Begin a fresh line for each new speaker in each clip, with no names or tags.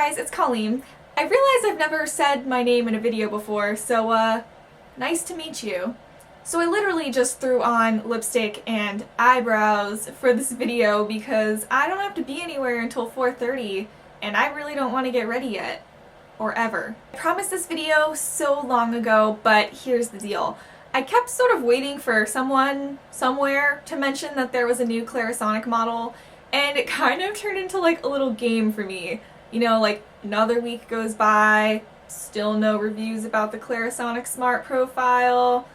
guys, it's Colleen. I realize I've never said my name in a video before, so nice to meet you. So I literally just threw on lipstick and eyebrows for this video because I don't have to be anywhere until 4:30 and I really don't want to get ready yet. Or ever. I promised this video so long ago, but here's the deal. I kept sort of waiting for someone somewhere to mention that there was a new Clarisonic model, and it kind of turned into like a little game for me. You know, like another week goes by, still no reviews about the Clarisonic Smart Profile.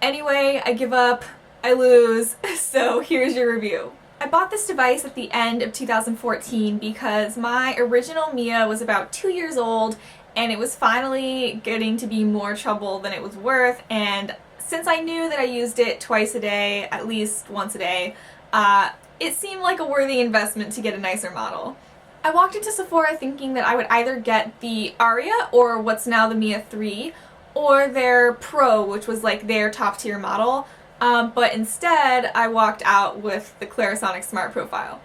Anyway, I give up, I lose, so here's your review. I bought this device at the end of 2014 because my original Mia was about 2 years old and it was finally getting to be more trouble than it was worth, and since I knew that I used it twice a day, at least once a day, it seemed like a worthy investment to get a nicer model. I walked into Sephora thinking that I would either get the Aria, or what's now the Mia 3, or their Pro, which was like their top tier model, but instead I walked out with the Clarisonic Smart Profile.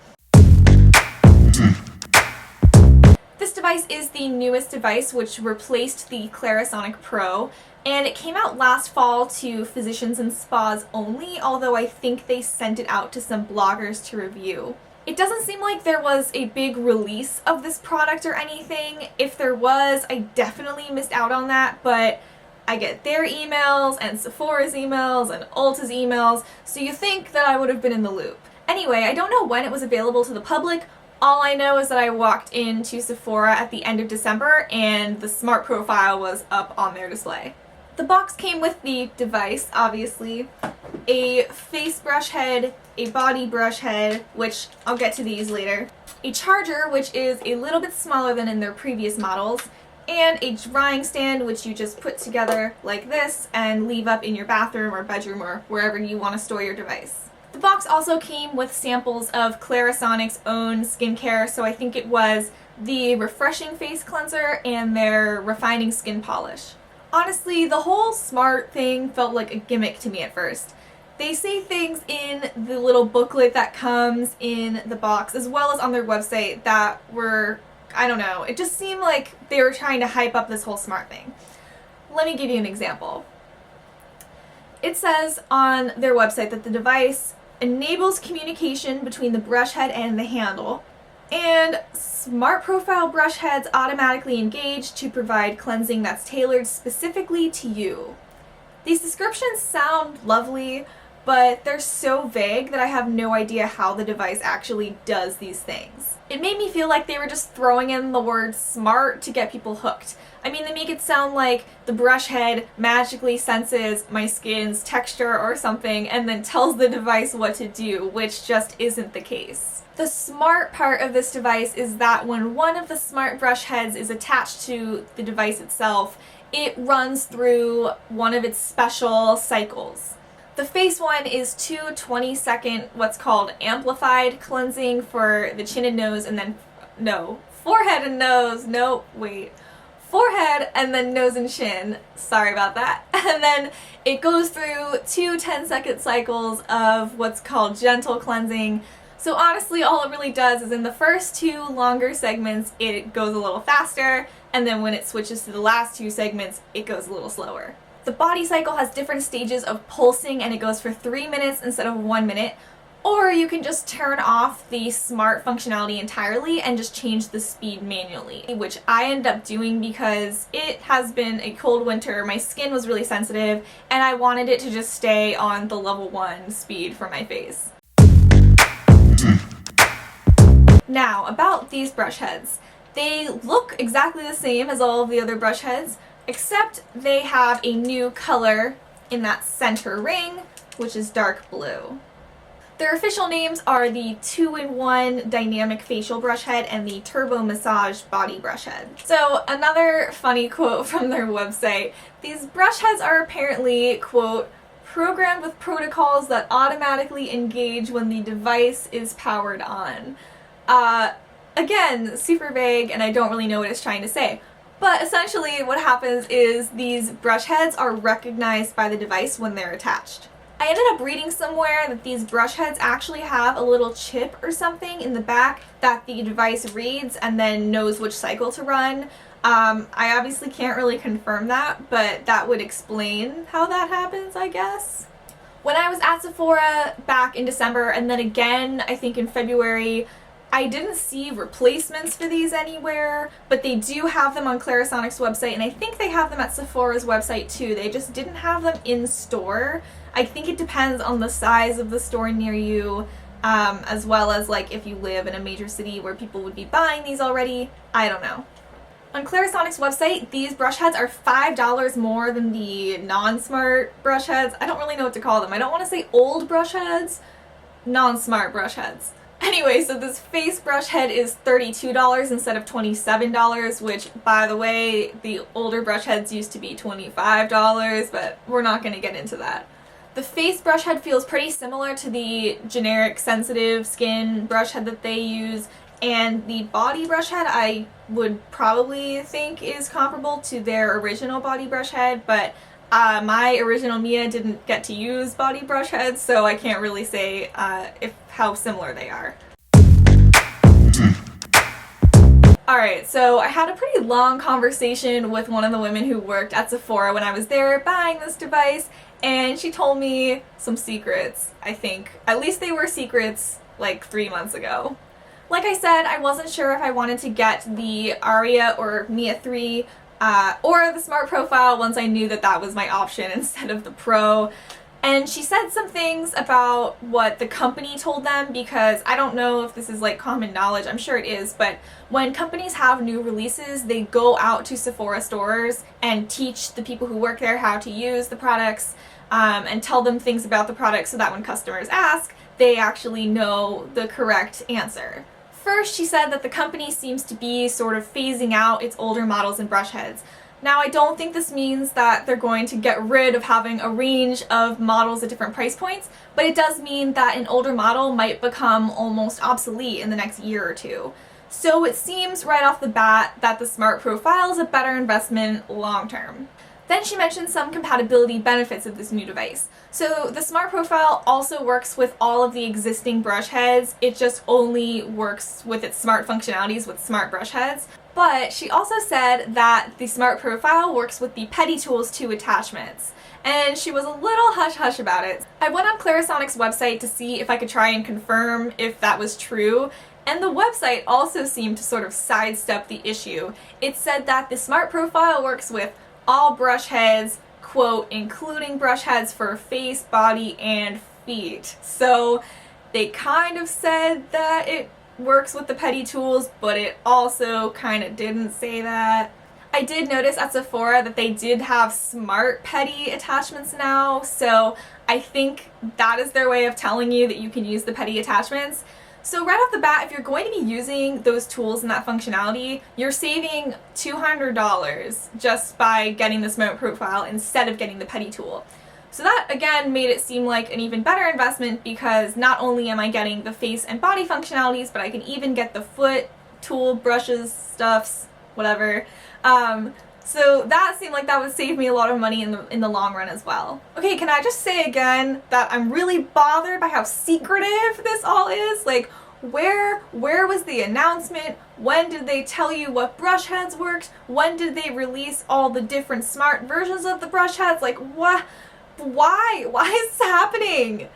This device is the newest device which replaced the Clarisonic Pro, and it came out last fall to physicians and spas only, although I think they sent it out to some bloggers to review. It doesn't seem like there was a big release of this product or anything. If there was, I definitely missed out on that, but I get their emails and Sephora's emails and Ulta's emails, so you think that I would have been in the loop. Anyway, I don't know when it was available to the public. All I know is that I walked into Sephora at the end of December and the Smart Profile was up on their display. The box came with the device, obviously, a face brush head, a body brush head, which I'll get to these later, a charger, which is a little bit smaller than in their previous models, and a drying stand, which you just put together like this and leave up in your bathroom or bedroom or wherever you want to store your device. The box also came with samples of Clarisonic's own skincare, so I think it was the Refreshing Face Cleanser and their Refining Skin Polish. Honestly, the whole Smart thing felt like a gimmick to me at first. They say things in the little booklet that comes in the box, as well as on their website, that were, I don't know, it just seemed like they were trying to hype up this whole Smart thing. Let me give you an example. It says on their website that the device enables communication between the brush head and the handle, and Smart Profile brush heads automatically engage to provide cleansing that's tailored specifically to you. These descriptions sound lovely, but they're so vague that I have no idea how the device actually does these things. It made me feel like they were just throwing in the word smart to get people hooked. I mean, they make it sound like the brush head magically senses my skin's texture or something and then tells the device what to do, which just isn't the case. The smart part of this device is that when one of the smart brush heads is attached to the device itself, it runs through one of its special cycles. The face one is 2 20-second what's called amplified cleansing for the chin and nose, and then, forehead and nose, forehead and then nose and chin, sorry about that. And then it goes through 2 10-second cycles of what's called gentle cleansing. So honestly, all it really does is in the first 2 longer segments, it goes a little faster, and then when it switches to the last 2 segments, it goes a little slower. The body cycle has different stages of pulsing, and it goes for 3 minutes instead of 1 minute, or you can just turn off the smart functionality entirely and just change the speed manually, which I ended up doing because it has been a cold winter, my skin was really sensitive, and I wanted it to just stay on the level 1 speed for my face. Now, about these brush heads. They look exactly the same as all of the other brush heads, except they have a new color in that center ring, which is dark blue. Their official names are the 2-in-1 Dynamic Facial Brush Head and the Turbo Massage Body Brush Head. So, another funny quote from their website. These brush heads are apparently, quote, programmed with protocols that automatically engage when the device is powered on. Again, super vague, and I don't really know what it's trying to say. But essentially what happens is these brush heads are recognized by the device when they're attached. I ended up reading somewhere that these brush heads actually have a little chip or something in the back that the device reads and then knows which cycle to run. I obviously can't really confirm that, but that would explain how that happens, I guess. When I was at Sephora back in December and then again I think in February, I didn't see replacements for these anywhere, but they do have them on Clarisonic's website, and I think they have them at Sephora's website too. They just didn't have them in store. I think it depends on the size of the store near you, as well as like if you live in a major city where people would be buying these already. I don't know. On Clarisonic's website, these brush heads are $5 more than the non-smart brush heads. I don't really know what to call them. I don't want to say old brush heads, non-smart brush heads. Anyway, so this face brush head is $32 instead of $27, which, by the way, the older brush heads used to be $25, but we're not going to get into that. The face brush head feels pretty similar to the generic sensitive skin brush head that they use, and the body brush head I would probably think is comparable to their original body brush head, but my original Mia didn't get to use body brush heads, so I can't really say how similar they are. Alright, so I had a pretty long conversation with one of the women who worked at Sephora when I was there buying this device, and she told me some secrets, I think. At least they were secrets like 3 months ago. Like I said, I wasn't sure if I wanted to get the Aria or Mia 3 or the Smart Profile once I knew that that was my option instead of the Pro. And she said some things about what the company told them, because I don't know if this is like common knowledge, I'm sure it is, but when companies have new releases, they go out to Sephora stores and teach the people who work there how to use the products and tell them things about the products so that when customers ask, they actually know the correct answer. First, she said that the company seems to be sort of phasing out its older models and brush heads. Now, I don't think this means that they're going to get rid of having a range of models at different price points, but it does mean that an older model might become almost obsolete in the next year or two. So it seems right off the bat that the Smart Profile is a better investment long term. Then she mentioned some compatibility benefits of this new device. So the Smart Profile also works with all of the existing brush heads, it just only works with its smart functionalities with smart brush heads. But she also said that the Smart Profile works with the Petty Tools 2 attachments, and she was a little hush-hush about it. I went on Clarisonic's website to see if I could try and confirm if that was true, and the website also seemed to sort of sidestep the issue. It said that the Smart Profile works with all brush heads, quote, including brush heads for face, body, and feet. So they kind of said that it works with the Petty Tools, but it also kind of didn't say that. I did notice at Sephora that they did have smart Petty attachments now, so I think that is their way of telling you that you can use the Petty attachments. So right off the bat, if you're going to be using those tools and that functionality, you're saving $200 just by getting the Smart Profile instead of getting the Petty tool. So that, again, made it seem like an even better investment, because not only am I getting the face and body functionalities, but I can even get the foot, tool, brushes, stuffs, whatever. So that seemed like that would save me a lot of money in the long run as well. Okay, can I just say again that I'm really bothered by how secretive this all is? Like, where was the announcement? When did they tell you what brush heads worked? When did they release all the different smart versions of the brush heads? Like, what? Why? Why is this happening?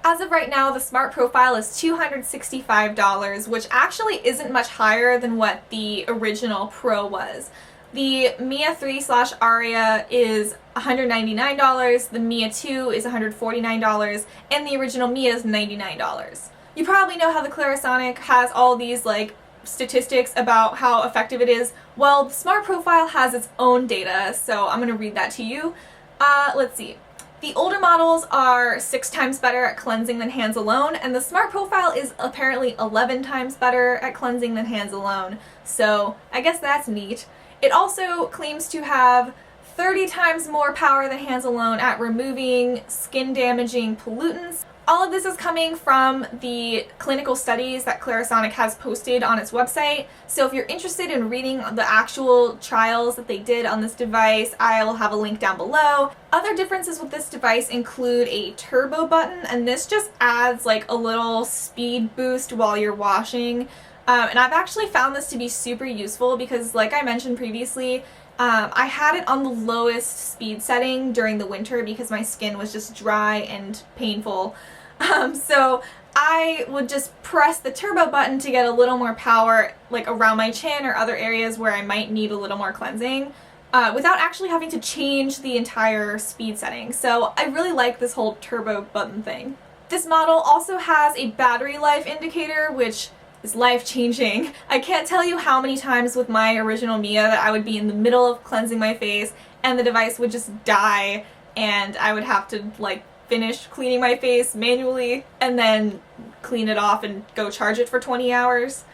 As of right now, the Smart Profile is $265, which actually isn't much higher than what the original Pro was. The Mia 3/Aria is $199, the Mia 2 is $149, and the original Mia is $99. You probably know how the Clarisonic has all these like statistics about how effective it is. Well, the Smart Profile has its own data, so I'm going to read that to you. Let's see. The older models are 6 times better at cleansing than hands alone, and the Smart Profile is apparently 11 times better at cleansing than hands alone, so I guess that's neat. It also claims to have 30 times more power than hands alone at removing skin-damaging pollutants, All of this is coming from the clinical studies that Clarisonic has posted on its website, so if you're interested in reading the actual trials that they did on this device, I'll have a link down below. Other differences with this device include a turbo button, and this just adds like a little speed boost while you're washing. And I've actually found this to be super useful because, like I mentioned previously, I had it on the lowest speed setting during the winter because my skin was just dry and painful. So I would just press the turbo button to get a little more power, like around my chin or other areas where I might need a little more cleansing, without actually having to change the entire speed setting. So I really like this whole turbo button thing. This model also has a battery life indicator, which is life-changing. I can't tell you how many times with my original Mia that I would be in the middle of cleansing my face and the device would just die and I would have to like finish cleaning my face manually and then clean it off and go charge it for 20 hours.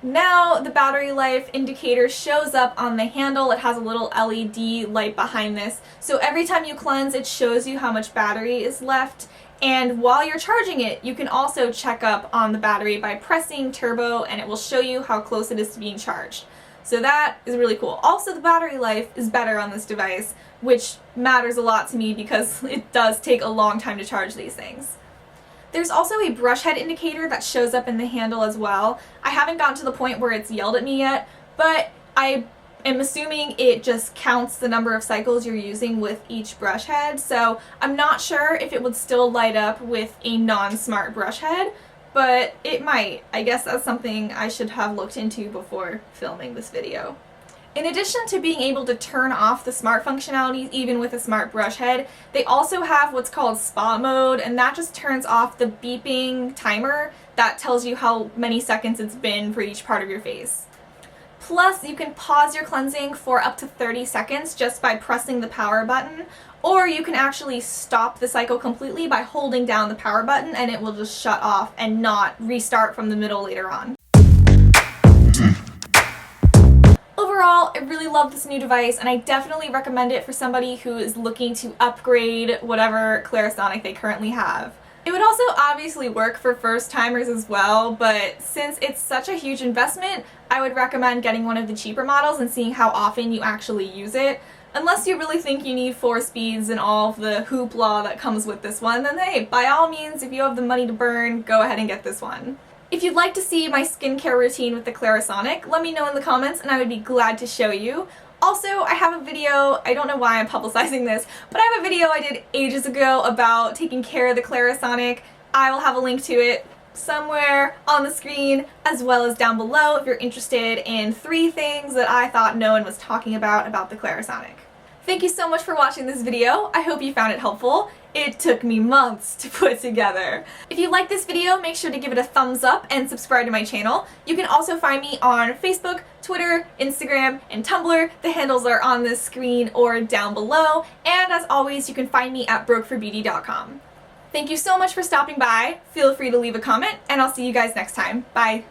Now the battery life indicator shows up on the handle. It has a little LED light behind this, so every time you cleanse it shows you how much battery is left. And while you're charging it, you can also check up on the battery by pressing turbo and it will show you how close it is to being charged. So that is really cool. Also, the battery life is better on this device, which matters a lot to me because it does take a long time to charge these things. There's also a brush head indicator that shows up in the handle as well. I haven't gotten to the point where it's yelled at me yet, but I am assuming it just counts the number of cycles you're using with each brush head, so I'm not sure if it would still light up with a non-smart brush head, but it might. I guess that's something I should have looked into before filming this video. In addition to being able to turn off the smart functionality even with a smart brush head, they also have what's called spa mode, and that just turns off the beeping timer that tells you how many seconds it's been for each part of your face. Plus, you can pause your cleansing for up to 30 seconds just by pressing the power button, or you can actually stop the cycle completely by holding down the power button and it will just shut off and not restart from the middle later on. Overall, I really love this new device and I definitely recommend it for somebody who is looking to upgrade whatever Clarisonic they currently have. It would also obviously work for first-timers as well, but since it's such a huge investment, I would recommend getting one of the cheaper models and seeing how often you actually use it. Unless you really think you need 4 speeds and all of the hoopla that comes with this one, then hey, by all means, if you have the money to burn, go ahead and get this one. If you'd like to see my skincare routine with the Clarisonic, let me know in the comments and I would be glad to show you. Also, I have a video, I don't know why I'm publicizing this, but I have a video I did ages ago about taking care of the Clarisonic. I will have a link to it somewhere on the screen as well as down below if you're interested in 3 things that I thought no one was talking about the Clarisonic. Thank you so much for watching this video. I hope you found it helpful. It took me months to put together. If you like this video, make sure to give it a thumbs up and subscribe to my channel. You can also find me on Facebook, Twitter, Instagram, and Tumblr. The handles are on this screen or down below. And as always, you can find me at brokeforbeauty.com. Thank you so much for stopping by. Feel free to leave a comment, and I'll see you guys next time. Bye!